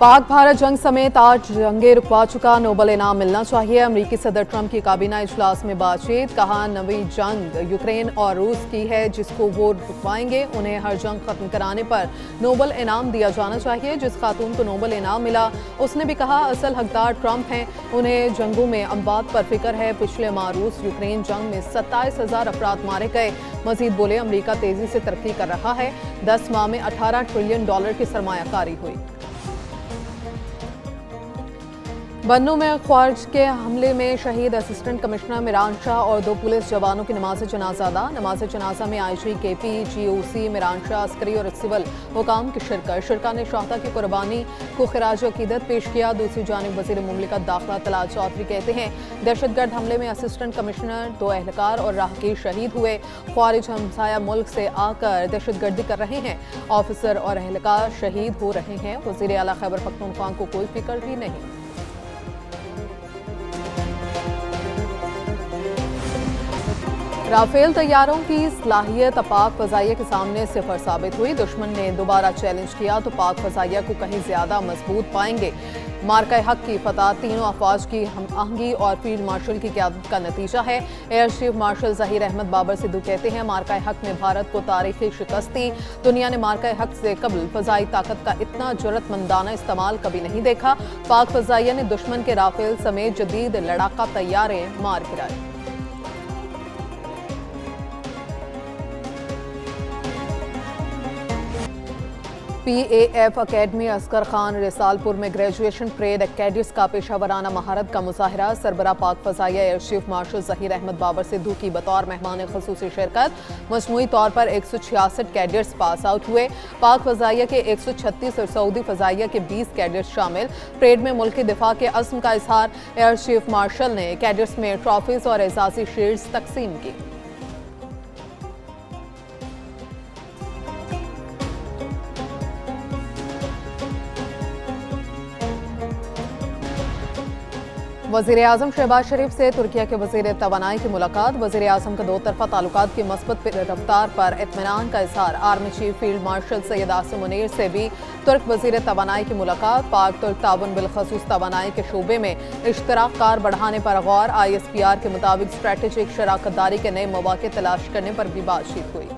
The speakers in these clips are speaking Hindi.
पाक भारत जंग समेत 8 जंगें रुकवा चुका नोबेल इनाम मिलना चाहिए। अमरीकी सदर ट्रंप की काबीना इजलास में बातचीत। कहा नवी जंग यूक्रेन और रूस की है, जिसको वो रुकवाएंगे उन्हें हर जंग खत्म कराने पर नोबेल इनाम दिया जाना चाहिए। जिस खातून को नोबेल इनाम मिला उसने भी कहा असल हकदार ट्रंप हैं, उन्हें जंगों में अमवात पर फिक्र है। पिछले माह रूस यूक्रेन जंग में 27,000 अफराद मारे गए। मजीद बोले अमरीका तेजी से तरक्की कर रहा है। 10 माह में $18 ट्रिलियन की सरमायाकारी हुई। बन्नू में ख्वारिज के हमले में शहीद असिस्टेंट कमिश्नर मिरान शाह और 2 पुलिस जवानों की नमाज जनाजा अदा। नमाज जनाजा में IG KP, GOC, Miran Shah, Askari और सिविल हुकाम की शिरकत ने शहादा की कुर्बानी को खिराज अकीदत पेश किया। दूसरी जानिब वजीर मुमलिकत दाखिला तलाल चौधरी कहते हैं दहशतगर्द हमले में असिस्टेंट कमिश्नर, 2 एहलकार और राहगीर शहीद हुए। ख्वारिज हमसाया मुल्क से आकर दहशतगर्दी कर रहे हैं, ऑफिसर और एहलकार शहीद हो रहे हैं। वजीर आला खैबर पख्तूनख्वा को कोई फिक्र भी नहीं। राफेल तैयारों की सलाहियत पाक फजाइया के सामने सिफर साबित हुई। दुश्मन ने दोबारा चैलेंज किया तो पाक फजाइया को कहीं ज्यादा मजबूत पाएंगे। मार्का हक की फतह तीनों अफवाज की हमआहंगी और फील्ड मार्शल की क़यादत का नतीजा है। Air chief marshal Zaheer Ahmed Babar Sidhu कहते हैं मार्का हक में भारत को तारीखी शिकस्त दी। दुनिया ने मार्का हक से कबल फजाई ताकत का इतना जुर्रतमंदाना इस्तेमाल कभी नहीं देखा। पाक फजाइया ने दुश्मन के राफेल समेत जदीद लड़ाका तैयारें मार गिराई। PAF अकेडमी असगर खान रिसालपुर में ग्रेजुएशन परेड कैडेट्स का पेशा महारत का मुजाहरा। सरबरा पाक फजाइया air chief marshal Zaheer Ahmed Babar Sidhu की बतौर मेहमान खसूसी शिरकत। मजमूई तौर पर 166 कैडेट्स पास आउट हुए। पाक फजाइया के 136 और सऊदी फजाइया के 20 कैडेट्स शामिल। परेड में मुल्क के दिफा के अज़्म का इजहार। एयर चीफ मार्शल ने कैडेट्स में ट्रॉफीज और एजाजी शील्ड्स तकसीम की। वज़ीर आज़म शहबाज शरीफ से तुर्किया के वज़ीर तवानाई की मुलाकात। वज़ीर आज़म का 2 तरफ़ा ताल्लुकात की मस्बत रफ्तार पर इत्मीनान का इजहार। Army chief field marshal Syed Asim Munir से भी तुर्क वज़ीर तवानाई की मुलाकात। पाक तुर्क ताउन बिलखसूस तवानाई के शोबे में इश्तराक कार बढ़ाने पर गौर। ISPR के मुताबिक स्ट्रेटेजिक शराकत दारी के नए मौके तलाश करने पर भी बातचीत हुई।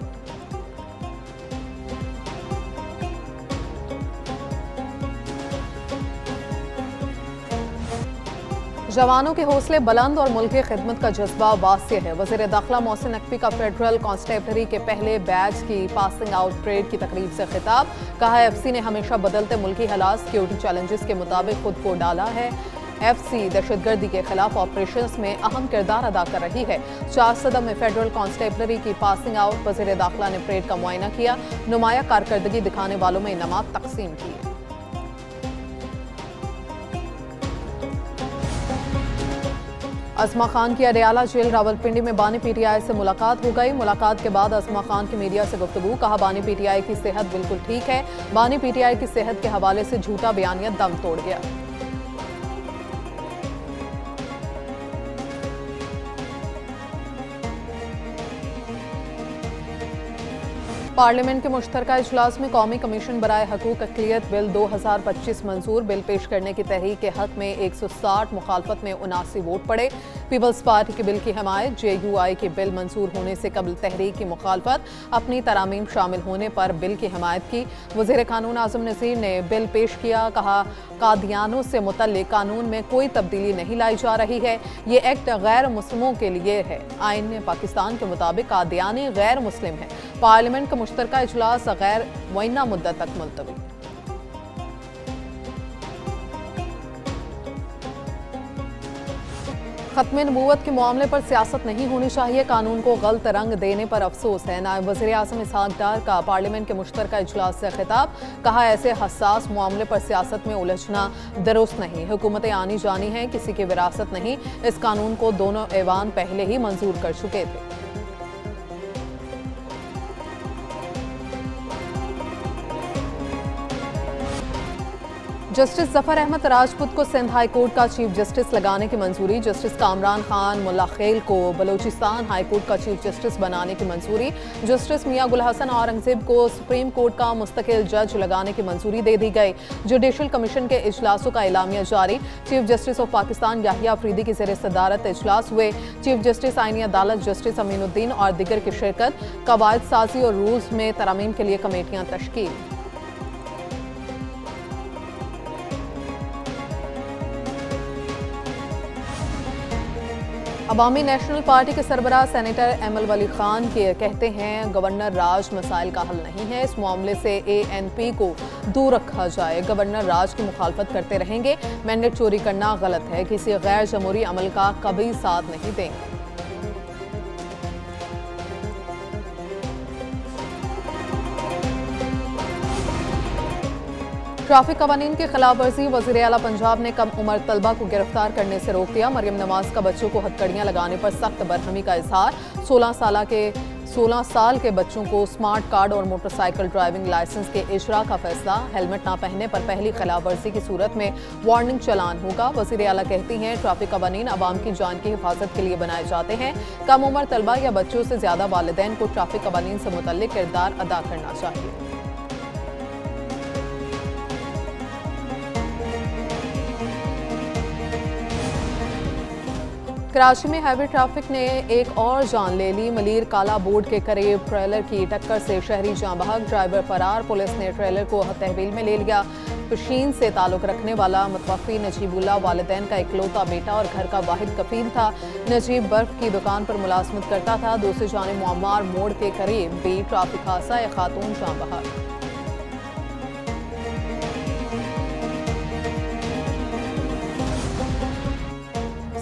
जवानों के हौसले बुलंद और मुल्क की खिदमत का जज्बा वास्य है। वज़ीर दाखिला मोहसिन नकवी का फेडरल कांस्टेबलरी के पहले बैच की पासिंग आउट परेड की तकरीब से खिताब। कहा FC ने हमेशा बदलते मुल्की हालात सिक्योरिटी चैलेंजेस के मुताबिक खुद को डाला है। FC दहशतगर्दी के खिलाफ ऑपरेशंस में अहम किरदार अदा कर रही है। 4 सदम में फेडरल कांस्टेबलरी की पासिंग आउट। वज़ीर दाखिला ने परेड का मुआयना किया। नुमाया कारकर्दगी दिखाने वालों में इनामात तकसीम किए। असमा खान की अडयाला जेल रावलपिंडी में बानी PTI से मुलाकात हो गई। मुलाकात के बाद असमा खान की मीडिया से गुफ्तगू। कहा बानी PTI की सेहत बिल्कुल ठीक है। बानी PTI की सेहत के हवाले से झूठा बयानिया दम तोड़ गया। पार्लियामेंट के मुश्तरका इजलास में कौमी कमीशन बराए हकूक अक़लियत बिल 2025 मंजूर। बिल पेश करने की तहरीक के हक में 160, मुखालफत में 79 वोट पड़े। पीपल्स पार्टी के बिल की हमायत। JUI के बिल मंजूर होने से कबल तहरीक की मुखालफत। अपनी तरामीम शामिल होने पर बिल की हमायत की। वज़ीर कानून आज़म नज़ीर ने बिल पेश किया। कहा कादियानों से मुतल्लिक कानून में कोई तब्दीली नहीं लाई जा रही है। ये एक्ट गैर मुस्लिमों के लिए है। आइन में पाकिस्तान के मुताबिक कादियानी गैर मुस्लिम है। पार्लियामेंट का मुश्तरका इजलास गैर मुअय्यना मुद्दत तक मुलतवी। खत्म नबूवत के मामले पर सियासत नहीं होनी चाहिए। कानून को गलत रंग देने पर अफसोस है। नायब वज़ीर आज़म इसहाक डार का पार्लियामेंट के मुश्तरका इजलास से खिताब। कहा ऐसे हसास मामले पर सियासत में उलझना दुरुस्त नहीं। हुकूमतें आनी जानी हैं, किसी की विरासत नहीं। इस कानून को दोनों ऐवान पहले ही मंजूर कर चुके थे। जस्टिस जफर अहमद राजपूत को सिंध हाई कोर्ट का चीफ जस्टिस लगाने की मंजूरी। जस्टिस कामरान खान मुल्ला खेल को बलूचिस्तान हाई कोर्ट का चीफ जस्टिस बनाने की मंजूरी। जस्टिस मियां गुल हसन औरंगजेब को सुप्रीम कोर्ट का मुस्तकिल जज लगाने की मंजूरी दे दी गई। जुडिशल कमीशन के इजलासों का एलामिया जारी। Chief justice of Pakistan Yahya Afridi की ज़ेर सदारत इजलास हुए। चीफ जस्टिस आईनी अदालत जस्टिस अमीनुद्दीन और दिगर की शिरकत। कवायद साजी और रूल्स में तरमीम के लिए कमेटियां तश्कील। अवामी नेशनल पार्टी के सरबराह सेनेटर एमएल वली खान के कहते हैं गवर्नर राज मसाइल का हल नहीं है, इस मामले से एएनपी को दूर रखा जाए। गवर्नर राज की मुखालफत करते रहेंगे। मैंडेट चोरी करना गलत है, किसी गैर जमहूरी अमल का कभी साथ नहीं देंगे। ट्रैफिक कवानीन की खिलाफ वर्जी। वज़ीर आला पंजाब ने कम उम्र तलबा को गिरफ्तार करने से रोक दिया। मरियम नवाज का बच्चों को हथकड़ियां लगाने पर सख्त बरहमी का इजहार। 16 साल के बच्चों को स्मार्ट कार्ड और मोटरसाइकिल ड्राइविंग लाइसेंस के इजरा का फैसला। हेलमेट ना पहनने पर पहली खिलाफ वर्जी की सूरत में वार्निंग चालान होगा। वज़ीर आला कहती हैं ट्रैफिक कवानीन अवाम की जान की हिफाजत के लिए बनाए जाते हैं। कम उम्र तलबा या बच्चों से ज्यादा वालिदैन को ट्रैफिक कवानीन से मुतल्लिक किरदार अदा करना चाहिए। कराची में हैवी ट्रैफिक ने एक और जान ले ली। मलीर काला बोर्ड के करीब ट्रेलर की टक्कर से शहरी जाँ बहक, ड्राइवर फरार। पुलिस ने ट्रेलर को तहवील में ले लिया। पशीन से ताल्लुक रखने वाला मुतवफ़ी नजीबुल्ला वालिदैन का इकलौता बेटा और घर का वाहिद कफील था। नजीब बर्फ की दुकान पर मुलाजमत करता था। दूसरी जानिब मुअम्मार मोड़ के करीब भी ट्रैफिक हादसा, एक खातून जाँ बहक।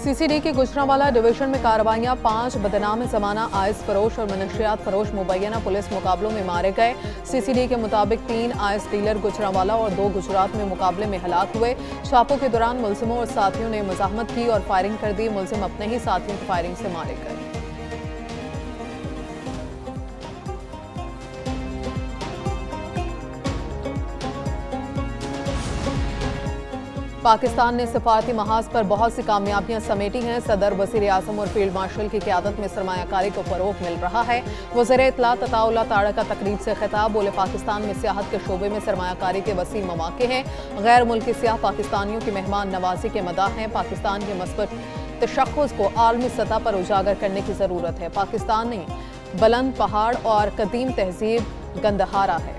सीसीडी के गुजरांवाला डिवीजन में कार्रवाइयां। 5 बदनाम जमाना आइस फरोश और मनशियात फरोश मुबैना पुलिस मुकाबलों में मारे गए। सीसीडी के मुताबिक 3 आइस डीलर गुजरांवाला और 2 गुजरात में मुकाबले में हलाक हुए। छापों के दौरान मुलजिमों और साथियों ने मुजाहमत की और फायरिंग कर दी। मुलजिम अपने ही साथियों की फायरिंग से मारे गए। पाकिस्तान ने सिफारती महाज पर बहुत सी कामयाबियां समेटी हैं। सदर, वज़ीर आज़म और फील्ड मार्शल की क़यादत में सरमायाकारी को फ़रोग़ मिल रहा है। वज़ीर इत्तलात अताउल्लाह ताड़ा का तकरीब से खिताब। बोले पाकिस्तान में सियाहत के शोबे में सरमायाकारी के वसी मौक़े हैं। गैर मुल्की सियाह पाकिस्तानियों की मेहमान नवाजी के मदाह हैं। पाकिस्तान के मस्बत तशख़्ख़ुस को आलमी सतह पर उजागर करने की ज़रूरत है। पाकिस्तान नहीं, बुलंद पहाड़ और कदीम तहजीब गंदहारा है।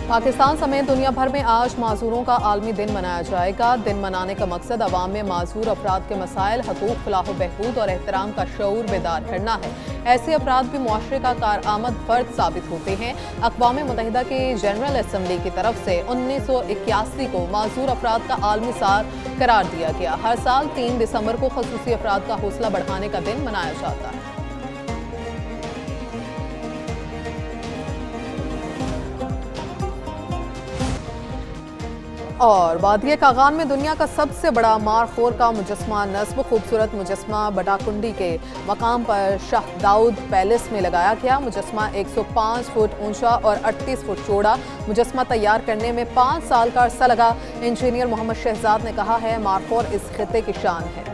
पाकिस्तान समेत दुनिया भर में आज माजूरों का आलमी दिन मनाया जाएगा। दिन मनाने का मकसद अवाम में माजूर अफराद के मसाइल, हकूक़, फलाह बहबूद और एहतराम का शऊर बेदार करना है। ऐसे अफराद भी मुआशरे का कारआमद फर्द साबित होते हैं। अक़वाम मुत्तहिदा की जनरल असम्बली की तरफ से 1981 को माजूर अफराद का आलमी साल करार दिया गया। हर साल 3 दिसंबर को ख़ुसूसी अफराद का हौसला बढ़ाने का दिन मनाया जाता है। और वादिया कागान में दुनिया का सबसे बड़ा मारखोर का मुजस्मा नस्ब। खूबसूरत मुजस्मा बटाकुंडी के मकाम पर शाह दाऊद पैलेस में लगाया गया। मुजस्मा 105 फुट ऊंचा और 38 फुट चौड़ा। मुजस्मा तैयार करने में 5 साल का अरसा लगा। इंजीनियर मोहम्मद शहजाद ने कहा है मारखोर इस खिते की शान है।